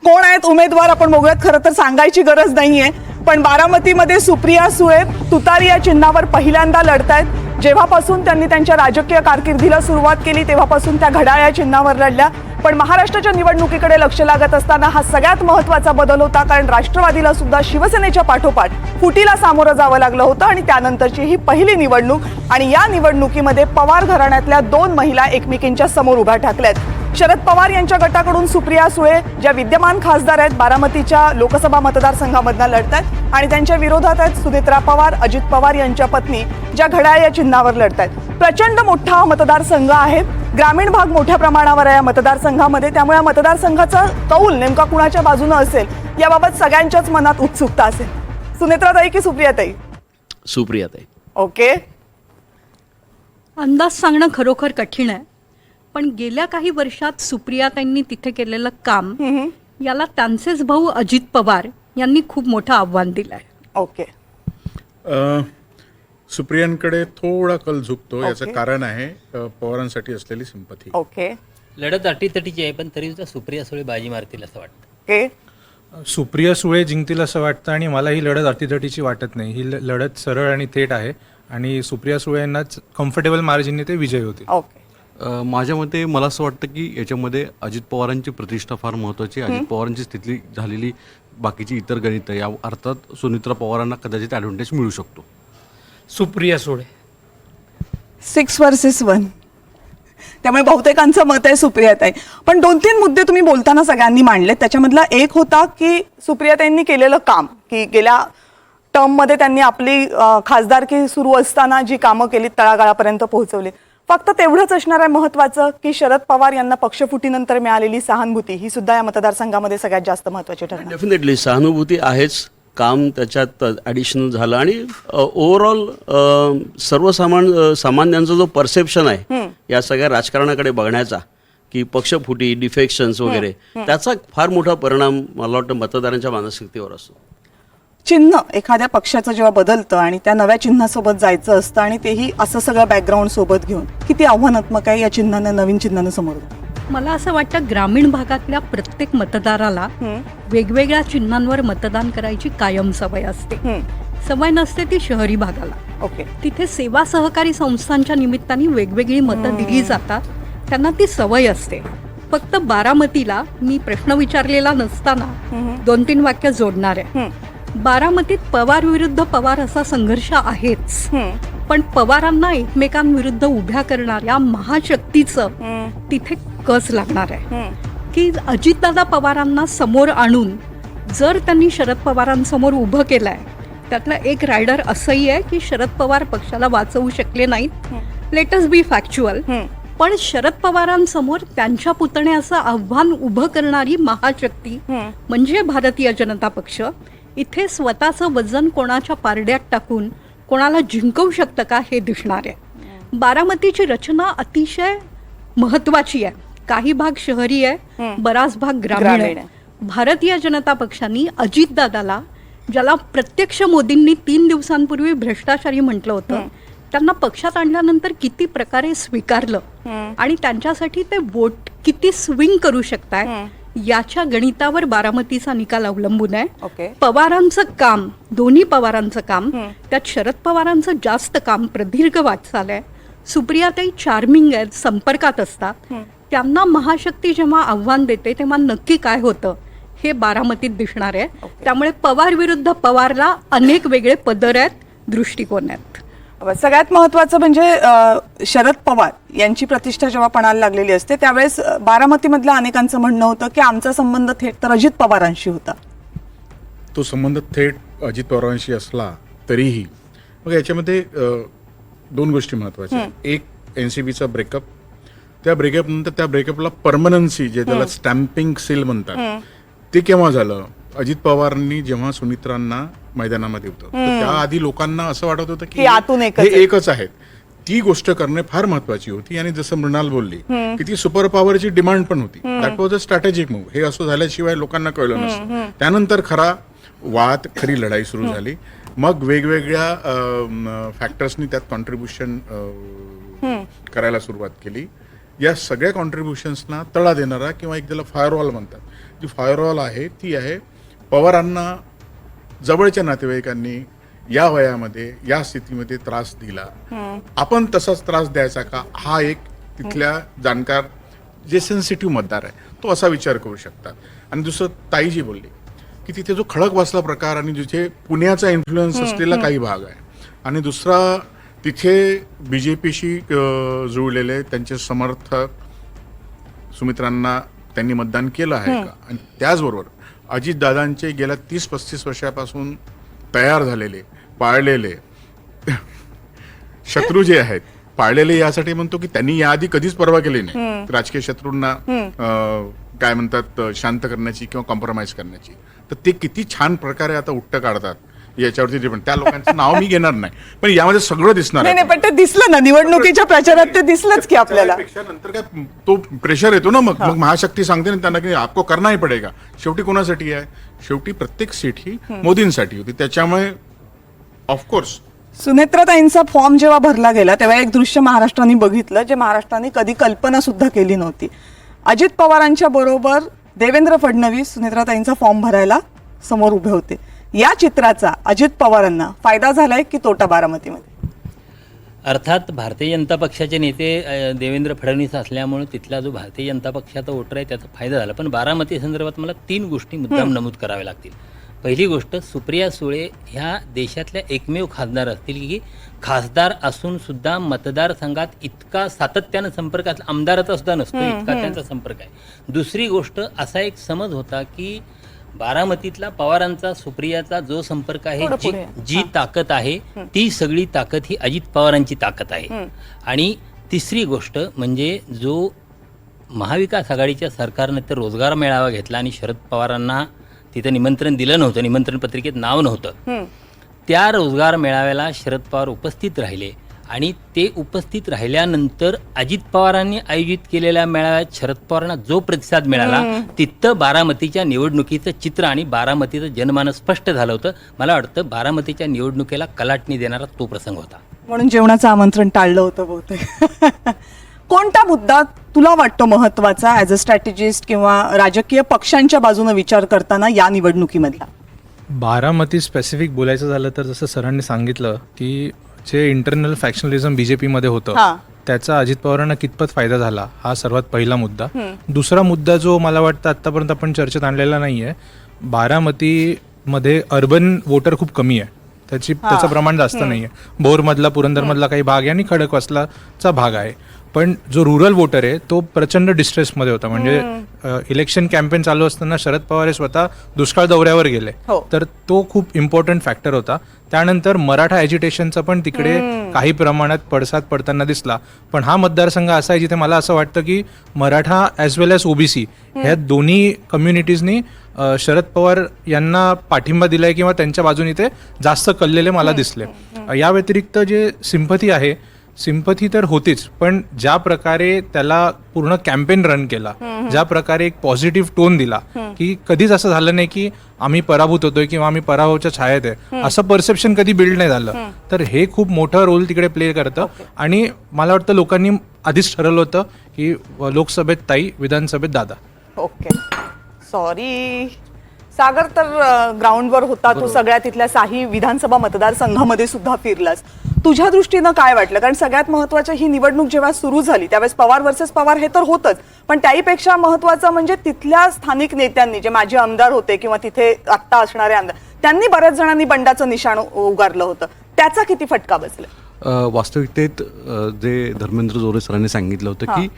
कोण आहेत उमेदवार आपण बघूयात. खरं तर सांगायची गरज नाहीये, पण बारामतीमध्ये सुप्रिया सुळे तुतारी या चिन्हावर पहिल्यांदा लढतायत. जेव्हापासून त्यांनी त्यांच्या राजकीय कारकिर्दीला सुरुवात केली तेव्हापासून त्या घड्याळ या चिन्हावर लढल्या. पण महाराष्ट्राच्या निवडणुकीकडे लक्ष लागत असताना हा सगळ्यात महत्त्वाचा बदल होता, कारण राष्ट्रवादीला सुद्धा शिवसेनेच्या पाठोपाठ फुटीला सामोरं जावं लागलं होतं आणि त्यानंतरची ही पहिली निवडणूक. आणि या निवडणुकीमध्ये पवार घराण्यातल्या 2 महिला एकमेकींच्या समोर उभ्या ठाकल्यात. शरद पवार यांच्या गटाकडून सुप्रिया सुळे ज्या विद्यमान खासदार आहेत, बारामतीच्या लोकसभा मतदारसंघामधनं लढतायत आणि त्यांच्या विरोधात आहेत सुनेत्रा पवार, अजित पवार यांच्या पत्नी, ज्या घड्याळ या चिन्हावर लढतायत. प्रचंड मोठा मतदारसंघ आहे, ग्रामीण भाग मोठ्या प्रमाणावर आहे या मतदारसंघामध्ये. त्यामुळे या मतदारसंघाचा कौल नेमका कुणाच्या बाजूने असेल याबाबत सगळ्यांच्याच मनात उत्सुकता असेल. सुनेत्राताई की सुप्रियाताई? सुप्रियाताई. ओके. अंदाज सांगणं खरोखर कठीण आहे, पण गेल्या काही वर्षात सुप्रियाताईंनी तिथे केलेलं काम याला त्यांचेच भाऊ अजित पवार यांनी खूप मोठं आव्हान दिलं आहे. ओके. सुप्रियांकडे थोडा कल झुकतो. याचं कारण आहे पवारांसाठी असलेली संपत्ती. ओके. लढत अटीतटीची आहे, पण तरी सुद्धा सुप्रिया सुळे बाजी मारतील असं वाटतं. ओके. सुप्रिया सुळे जिंकतील असं वाटतं आणि मला ही लढत अटीतटीची वाटत नाही. ही लढत सरळ आणि थेट आहे आणि सुप्रिया सुळे यांनाच कम्फर्टेबल मार्जिनने ते विजयी होतील. ओके. माझ्या मते मला असं वाटतं की याच्यामध्ये अजित पवारांची प्रतिष्ठा फार महत्त्वाची आहे. अजित पवारांची स्थिती झालेली बाकीची इतर गणित या अर्थात सुनित्रा पवारांना कदाचित ॲडव्हान्टेज मिळू शकतो. सुप्रिया सुळे. 6 vs 1. त्यामुळे बहुतेकांचं मत आहे सुप्रियाताई. पण 2-3 मुद्दे तुम्ही बोलताना सगळ्यांनी मांडले. त्याच्यामधला एक होता की सुप्रियाताईंनी केलेलं काम, की गेल्या टर्ममध्ये त्यांनी आपली खासदारकी सुरू असताना जी कामं केली तळागाळापर्यंत पोहोचवली. फक्त तेवढंच असणार आहे महत्त्वाचं की शरद पवार यांना पक्षफुटीनंतर मिळालेली सहानुभूती ही सुद्धा या मतदारसंघामध्ये सगळ्यात जास्त महत्त्वाची ठरणार. डेफिनेटली सहानुभूती आहेच, काम त्याच्यात ॲडिशनल झालं आणि ओव्हरऑल सामान्यांचा जो परसेप्शन आहे या सगळ्या राजकारणाकडे बघण्याचा, की पक्षफुटी, डिफेक्शन्स वगैरे, त्याचा फार मोठा परिणाम मला वाटतं मतदारांच्या मानसिकतेवर असतो. चिन्ह एखाद्या पक्षाचं जेव्हा बदलतं आणि त्या नव्या चिन्हासोबत जायचं असतं आणि तेही असं सगळं बॅकग्राऊंड सोबत घेऊन, किती आव्हानात्मक आहे या चिन्हानं नवीन चिन्हानं समोर. मला असं वाटतं ग्रामीण भागातल्या प्रत्येक मतदाराला वेगवेगळ्या चिन्हांवर मतदान करायची कायम सवय असते. सवय नसते ती शहरी भागाला. ओके. तिथे सेवा सहकारी संस्थांच्या निमित्ताने वेगवेगळी मतं दिली जातात, त्यांना ती सवय असते. फक्त बारामतीला मी प्रश्न विचारलेला नसताना 2-3 वाक्य जोडणार आहे. बारामतीत पवार विरुद्ध पवार असा संघर्ष आहेच, पण पवारांना एकमेकांविरुद्ध उभ्या करणाऱ्या महाशक्तीचं तिथे कस लागणार आहे. की अजितदादा पवारांना समोर आणून जर त्यांनी शरद पवारांसमोर उभं केलंय, त्यातलं एक रायडर असंही आहे की शरद पवार पक्षाला वाचवू शकले नाहीत. लेट अस बी फॅक्च्युअल. पण शरद पवारांसमोर त्यांच्या पुतण्याचं आव्हान उभं करणारी महाशक्ती म्हणजे भारतीय जनता पक्ष इथे स्वतःचं वजन कोणाच्या पारड्यात टाकून कोणाला जिंकवू शकतं का हे दिसणार आहे. बारामतीची रचना अतिशय महत्वाची आहे. काही भाग शहरी आहे, बराच भाग ग्रामीण आहे. भारतीय जनता पक्षाने अजितदादाला, ज्याला प्रत्यक्ष मोदींनी 3 दिवसांपूर्वी भ्रष्टाचारी म्हटलं होतं, त्यांना पक्षात आणल्यानंतर किती प्रकारे स्वीकारलं आणि त्यांच्यासाठी ते वोट किती स्विंग करू शकताय याच्या गणितावर बारामतीचा निकाल अवलंबून आहे. पवारांचं काम, दोन्ही पवारांचं काम, त्यात शरद पवारांचं जास्त काम, प्रदीर्घ वाटचाल आहे. सुप्रियाताई चार्मिंग आहेत, संपर्कात असतात. त्यांना महाशक्ती जेव्हा आव्हान देते तेव्हा नक्की काय होतं हे बारामतीत दिसणार आहे. त्यामुळे पवार विरुद्ध पवारला अनेक वेगळे पदर आहेत, दृष्टिकोन आहेत. सगळ्यात महत्वाचं म्हणजे शरद पवार यांची प्रतिष्ठा जेव्हा पणाला लागलेली असते त्यावेळेस बारामतीमधल्या अनेकांचं म्हणणं होतं की आमचा संबंध थेट तर अजित पवारांशी होता. तो संबंध थेट अजित पवारांशी असला तरीही मग याच्यामध्ये 2 गोष्टी महत्त्वाच्या. एक NCBचा ब्रेकअप, त्या ब्रेकअपनंतर त्या ब्रेकअपला परमनन्सी, जे त्याला स्टॅम्पिंग सील म्हणतात, ते केव्हा झालं? अजित पवारांनी जेव्हा सुनित्रांना मैदानामध्ये होतं त्याआधी लोकांना असं वाटत होतं की हे एकच आहेत. ती गोष्ट करणे फार महत्वाची होती आणि जसं मृणाल बोलली की ती सुपर पॉवरची डिमांड पण होती. That was a strategic move. हे असं झाल्याशिवाय लोकांना कळलं नसतं. त्यानंतर खरा वाद, खरी लढाई सुरू झाली. मग वेगवेगळ्या फॅक्टर्सनी त्यात कॉन्ट्रीब्युशन करायला सुरुवात केली. या सगळ्या कॉन्ट्रीब्युशन्सना तडा देणारा किंवा एक त्याला फायरवॉल म्हणतात जी फायरवॉल आहे ती आहे पवारांना जवळच्या नातेवाईकांनी या वयामध्ये या स्थितीमध्ये त्रास दिला, आपण तसाच त्रास द्यायचा का, हा एक तिथल्या जाणकार जे सेन्सिटिव्ह मतदार आहे तो असा विचार करू शकतात. आणि दुसरं ताईजी बोलली की तिथे जो खडकवासला प्रकार आणि जिथे पुण्याचा इन्फ्लुएन्स असलेला काही भाग आहे, आणि दुसरा तिथे BJPशी जुळलेले त्यांचे समर्थक सुमित्रांना त्यांनी मतदान केलं आहे का, आणि त्याचबरोबर अजितदादांचे गेल्या 30-35 वर्षापासून तयार झालेले पाळलेले शत्रू जे आहेत, पाळलेले यासाठी म्हणतो की त्यांनी याआधी कधीच पर्वा केली नाही राजकीय शत्रूंना काय म्हणतात शांत करण्याची किंवा कॉम्प्रोमाइज करण्याची, तर ते किती छान प्रकारे आता उट्ट काढतात याच्यावरती डिपेंड. त्या लोकांचं नाव मी घेणार नाही, पण यामध्ये सगळं दिसणार नाही आहे. नाही, पण ते दिसलं ना निवडणुकीच्या प्रचारात, ते दिसलंच की आपल्याला. त्यापेक्षा नंतर काय तो प्रेशर येतो ना, मग महाशक्ती सांगते ना त्यांना की आपको करना ही पडेगा. शेवटी कोणासाठी आहे, शेवटी प्रत्येक सीट ही मोदींसाठी होती. त्याच्यामुळे ऑफकोर्स सुनेत्राताईंचा फॉर्म जेव्हा भरला गेला तेव्हा एक दृश्य महाराष्ट्राने बघितलं जे महाराष्ट्राने कधी कल्पना सुद्धा केली नव्हती. अजित पवारांच्या बरोबर देवेंद्र फडणवीस सुनेत्राताईंचा फॉर्म भरायला समोर उभे होते. या चित्राचा अजित पवारांना फायदा झालाय की तोटा बारामतीमध्ये? अर्थात भारतीय जनता पक्षाचे नेते देवेंद्र फडणवीस असल्यामुळे तिथला जो भारतीय जनता पक्षाचा वोटर आहे त्याचा फायदा झाला. पण बारामती संदर्भात मला 3 गोष्टी मुद्दाम नमूद कराव्या लागतील. पहिली गोष्ट, सुप्रिया सुळे ह्या देशातल्या एकमेव खासदार असतील की खासदार असून सुद्धा मतदारसंघात इतका सातत्यानं संपर्क असला, आमदाराचा सुद्धा नसतो इतका त्यांचा संपर्क आहे. दुसरी गोष्ट, असा एक समज होता की बारामतीतला पवारांचा सुप्रियाचा जो संपर्क आहे, जी ताकद आहे ती सगळी ताकद ही अजित पवारांची ताकद आहे. आणि तिसरी गोष्ट म्हणजे जो महाविकास आघाडीच्या सरकारने तर रोजगार मेळावा घेतला आणि शरद पवारांना तिथं निमंत्रण दिलं नव्हतं, निमंत्रण पत्रिकेत नाव नव्हतं, त्या रोजगार मेळाव्याला शरद पवार उपस्थित राहिले. आणि ते उपस्थित राहिल्यानंतर अजित पवारांनी आयोजित केलेल्या मेळाव्यात शरद पवारांना जो प्रतिसाद मिळाला तिथं बारामतीच्या निवडणुकीचं चित्र आणि बारामतीचं जनमानस स्पष्ट झालं होतं. मला वाटतं बारामतीच्या निवडणुकीला कलाटणी देणारा तो प्रसंग होता. म्हणून जेवणाचं आमंत्रण टाळलं होतं बहुतेक. कोणता मुद्दा तुला वाटतो महत्वाचा ॲज अ स्ट्रॅटेजिस्ट किंवा राजकीय पक्षांच्या बाजूने विचार करताना या निवडणुकीमधला? बारामती स्पेसिफिक बोलायचं झालं तर जसं सरांनी सांगितलं की जे इंटरनल फॅक्शनलिझम बीजेपीमध्ये होतं त्याचा अजित पवारांना कितपत फायदा झाला, हा सर्वात पहिला मुद्दा. दुसरा मुद्दा जो मला वाटतं आतापर्यंत आपण चर्चेत आणलेला नाहीये, बारामतीमध्ये अर्बन वोटर खूप कमी आहे, त्याचं प्रमाण जास्त नाहीये. भोरमधला पुरंदरमधला काही भाग आहे आणि खडकवासलाचा भाग आहे. पण जो रुरल वोटर आहे तो प्रचंड डिस्ट्रेसमध्ये होता. म्हणजे इलेक्शन कॅम्पेन चालू असताना शरद पवार हे स्वतः दुष्काळ दौऱ्यावर गेले, तर तो खूप इम्पॉर्टंट फॅक्टर होता. त्यानंतर मराठा ॲजिटेशनचा पण तिकडे काही प्रमाणात पडसाद पडताना दिसला. पण हा मतदारसंघ असा आहे जिथे मला असं वाटतं की मराठा ॲज वेल एज ओबीसी ह्या दोन्ही कम्युनिटीजनी शरद पवार यांना पाठिंबा दिलाय किंवा त्यांच्या बाजूने ते जास्त कललेले मला दिसले. या व्यतिरिक्त जे सिंपथी आहे, सिंपथी तर होतीच, पण ज्या प्रकारे त्याला पूर्ण कॅम्पेन रन केला, ज्या प्रकारे एक पॉझिटिव्ह टोन दिला की कधीच असं झालं नाही की आम्ही पराभूत होतोय किंवा आम्ही पराभवाच्या छायेत आहे, असं परसेप्शन कधी बिल्ड नाही झालं. तर हे खूप मोठा रोल तिकडे प्ले करतं. आणि मला वाटतं लोकांनी आधीच ठरवलं होतं की लोकसभेत ताई, विधानसभेत दादा. ओके, सॉरी सागर, तर ग्राउंडवर होता तू, सगळ्या तिथल्या 6 विधानसभा मतदारसंघामध्ये सुद्धा फिरलास. तुझ्या दृष्टीनं काय वाटलं? कारण सगळ्यात महत्वाचं, ही निवडणूक जेव्हा सुरू झाली त्यावेळेस पवार वर्सेस पवार हे तर होतच, पण त्याहीपेक्षा महत्वाचं म्हणजे तिथल्या स्थानिक नेत्यांनी, जे माजी आमदार होते किंवा तिथे आत्ता असणारे आमदार, त्यांनी बऱ्याच जणांनी बंडाचं निशाण उगारलं होतं. त्याचा किती फटका बसला? वास्तविकतेत जे धर्मेंद्र जोरे सरांनी सांगितलं होतं की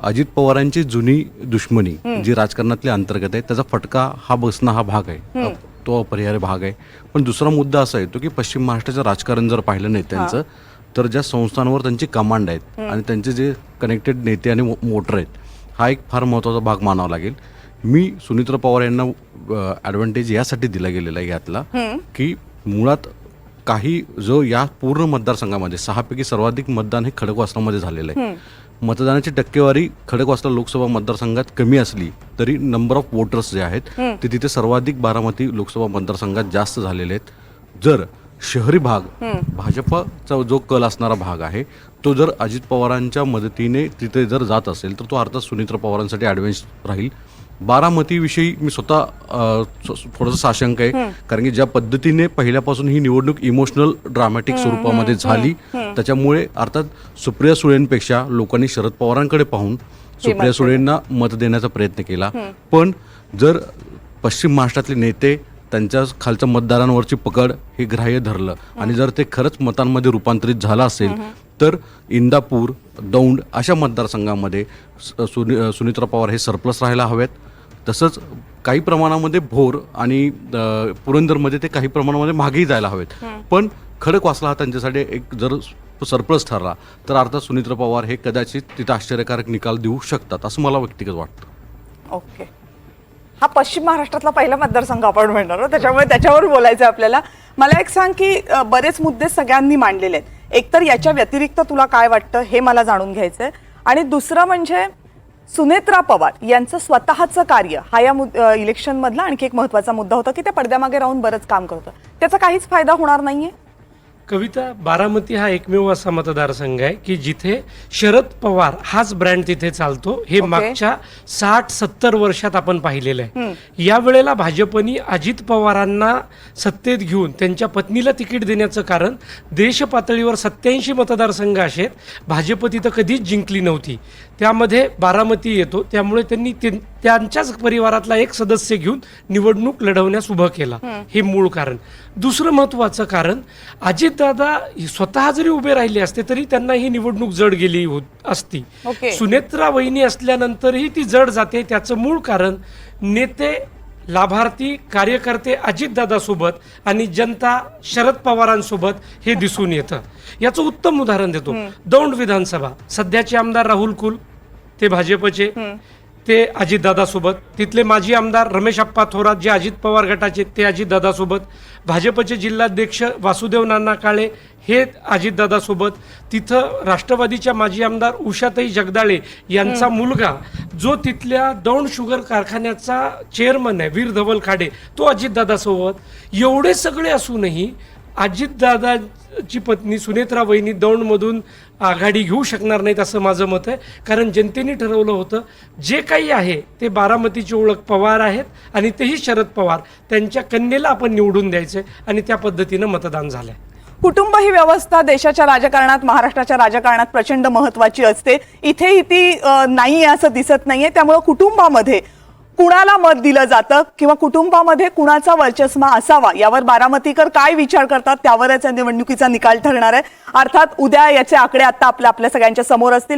अजित पवारांची जुनी दुश्मनी जी राजकारणातल्या अंतर्गत आहे त्याचा फटका हा बसणं हा भाग आहे, तो अपरिहार्य भाग आहे. पण दुसरा मुद्दा असा येतो की पश्चिम महाराष्ट्राचं राजकारण जर पाहिलं नाही त्यांचं, तर ज्या संस्थांवर त्यांची कमांड आहेत आणि त्यांचे जे कनेक्टेड नेते आणि वोटर आहेत, हा एक फार महत्त्वाचा भाग मानावा लागेल. मी सुनित्रा पवार यांना ॲडव्हान्टेज यासाठी दिला गेलेला आहे यातला की मुळात काही जो या पूर्ण मतदारसंघामध्ये 6 पैकी सर्वाधिक मतदान हे खडकवासलामध्ये झालेलं आहे. मतदानाची टक्केवारी खडकवासला लोकसभा मतदारसंघात कमी असली तरी नंबर ऑफ वोटर्स जे आहेत ते तिथे सर्वाधिक बारामती लोकसभा मतदारसंघात जास्त झालेले आहेत. जर शहरी भाग, भाजपचा जो कल असणारा भाग आहे, तो जर अजित पवारांच्या मदतीने तिथे जर जात असेल तर तो अर्थात सुनित्रा पवारांसाठी ॲडव्हान्स राहील. बारामतीविषयी मी स्वतः थोडंसं साशंक आहे, कारण की ज्या पद्धतीने पहिल्यापासून ही निवडणूक इमोशनल ड्रामॅटिक स्वरूपामध्ये झाली, त्याच्यामुळे अर्थात सुप्रिया सुळेंपेक्षा लोकांनी शरद पवारांकडे पाहून सुप्रिया सुळेंना मत देण्याचा प्रयत्न केला. पण जर पश्चिम महाराष्ट्रातले नेते त्यांच्या खालच्या मतदारांवरची पकड हे ग्राह्य धरलं आणि जर ते खरंच मतांमध्ये रूपांतरित झालं असेल तर इंदापूर, दौंड अशा मतदारसंघामध्ये सुनित्रा पवार हे सरप्लस राहायला हवेत. तसंच काही प्रमाणामध्ये भोर आणि पुरंदरमध्ये ते काही प्रमाणामध्ये मागेही जायला हवेत. पण खडकवासला हा त्यांच्यासाठी एक जर सरप्लस ठरला तर अर्थात सुनित्रा पवार हे कदाचित तिथं आश्चर्यकारक निकाल देऊ शकतात असं मला व्यक्तिगत वाटतं. ओके, हा पश्चिम महाराष्ट्रातला पहिला मतदारसंघ आपण म्हणणार आहोत, त्याच्यामुळे त्याच्यावर बोलायचं आहे आपल्याला. मला एक सांग की बरेच मुद्दे सगळ्यांनी मांडलेले आहेत. एकतर याच्या व्यतिरिक्त तुला काय वाटतं हे मला जाणून घ्यायचंय, आणि दुसरं म्हणजे सुनेत्रा पवार यांचं स्वतःचं कार्य हा या इलेक्शनमधला आणखी एक महत्त्वाचा मुद्दा होता की ते पडद्यामागे राहून बरंच काम करतं. त्याचा काहीच फायदा होणार नाहीये. कविता, बारामती हा एकमेव असा मतदारसंघ आहे की जिथे शरद पवार हाच ब्रँड तिथे चालतो. हे मागच्या 60-70 वर्षात आपण पाहिलेलं आहे. या वेळेला भाजपनी अजित पवारांना सत्तेत घेऊन त्यांच्या पत्नीला तिकीट देण्याचं कारण देश पातळीवर 87 मतदारसंघ असे आहेत, भाजप तिथं कधीच जिंकली नव्हती, त्यामध्ये बारामती येतो. त्यामुळे त्यांनी त्यांच्याच परिवारातला एक सदस्य घेऊन निवडणूक लढवण्यास उभं केला, हे मूळ कारण. दुसरं महत्त्वाचं कारण, अजितदादा स्वतः जरी उभे राहिले असते तरी त्यांना ही निवडणूक जड गेली असती. सुनेत्रा वहिनी असल्यानंतरही ती जड जाते. त्याचं मूळ कारण नेते, लाभार्थी, कार्यकर्ते अजितदादासोबत आणि जनता शरद पवारांसोबत हे दिसून येतं. याचं उत्तम उदाहरण देतो. दौंड विधानसभा, सध्याचे आमदार राहुल कुल ते भाजपचे, ते अजितदादासोबत. तिथले माजी आमदार रमेश आप्पा थोरात जे अजित पवार गटाचे ते अजितदादासोबत. भाजपचे जिल्हाध्यक्ष वासुदेव नाना काळे हे अजितदादासोबत. तिथं राष्ट्रवादीच्या माजी आमदार उषाताई जगदाळे यांचा मुलगा जो तिथल्या दौंड शुगर कारखान्याचा चेअरमन आहे, वीर धवल खाडे, तो अजितदादासोबत. एवढे सगळे असूनही अजितदादाची पत्नी सुनेत्रा वहिनी दौंडमधून आघाडी घेऊ शकणार नाहीत असं माझं मत आहे. कारण जनतेने ठरवलं होतं जे काही आहे ते बारामतीची ओळख पवार आहेत आणि तेही शरद पवार, त्यांच्या कन्येला आपण निवडून द्यायचं आणि त्या पद्धतीनं मतदान झालंय. कुटुंब ही व्यवस्था देशाच्या राजकारणात, महाराष्ट्राच्या राजकारणात प्रचंड महत्त्वाची असते. इथेही ती नाही असं दिसत नाहीये. त्यामुळे कुटुंबामध्ये कुणाला मत दिलं जातं किंवा कुटुंबामध्ये कुणाचा वर्चस्व असावा यावर बारामतीकर काय विचार करतात त्यावरच या निवडणुकीचा निकाल ठरणार आहे. अर्थात उद्या याचे आकडे आता आपल्या सगळ्यांच्या समोर असतील.